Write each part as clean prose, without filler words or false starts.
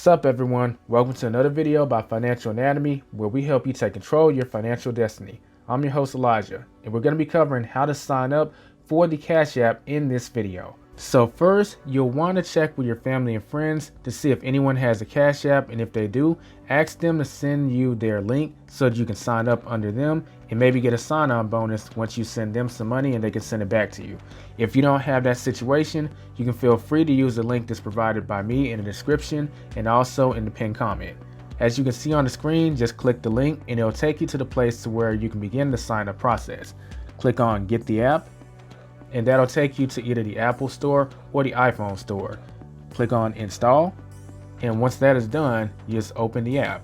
up everyone, welcome to another video by Financial Anatomy where we help you take control of your financial destiny. I'm your host Elijah and we're going to be covering how to sign up for the Cash App in this video. So first, you'll want to check with your family and friends to see if anyone has a Cash App, and if they do, ask them to send you their link so that you can sign up under them and maybe get a sign-on bonus once you send them some money and they can send it back to you. If you don't have that situation, you can feel free to use the link that's provided by me in the description and also in the pinned comment. As you can see on the screen, just click the link and it'll take you to the place to where you can begin the sign-up process. Click on Get the App, and that'll take you to either the Apple Store or the iPhone Store. Click on Install, and once that is done, you just open the app.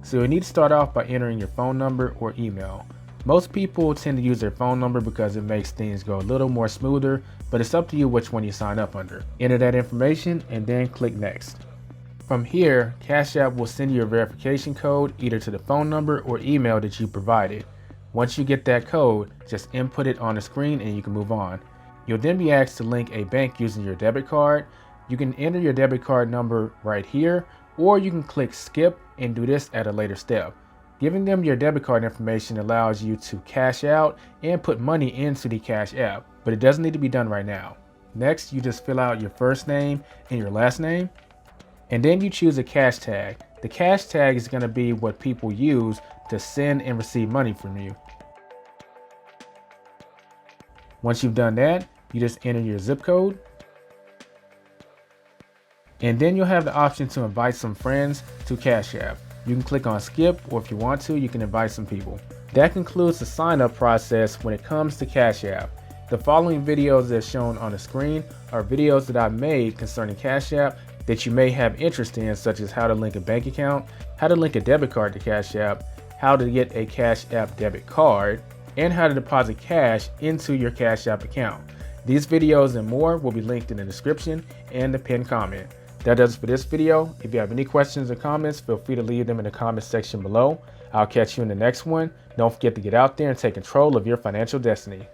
So you need to start off by entering your phone number or email. Most people tend to use their phone number because it makes things go a little more smoother, but it's up to you which one you sign up under. Enter that information and then click Next. From here, Cash App will send you a verification code either to the phone number or email that you provided. Once you get that code, just input it on the screen and you can move on. You'll then be asked to link a bank using your debit card. You can enter your debit card number right here, or you can click skip and do this at a later step. Giving them your debit card information allows you to cash out and put money into the Cash App, but it doesn't need to be done right now. Next, you just fill out your first name and your last name, and then you choose a cash tag. The cash tag is going to be what people use to send and receive money from you. Once you've done that, you just enter your zip code, and then you'll have the option to invite some friends to Cash App. You can click on skip, or if you want to, you can invite some people. That concludes the sign up process when it comes to Cash App. The following videos that's shown on the screen are videos that I've made concerning Cash App that you may have interest in, such as how to link a bank account, how to link a debit card to Cash App, how to get a Cash App debit card, and how to deposit cash into your Cash App account. These videos and more will be linked in the description and the pinned comment. That does it for this video. If you have any questions or comments, feel free to leave them in the comment section below. I'll catch you in the next one. Don't forget to get out there and take control of your financial destiny.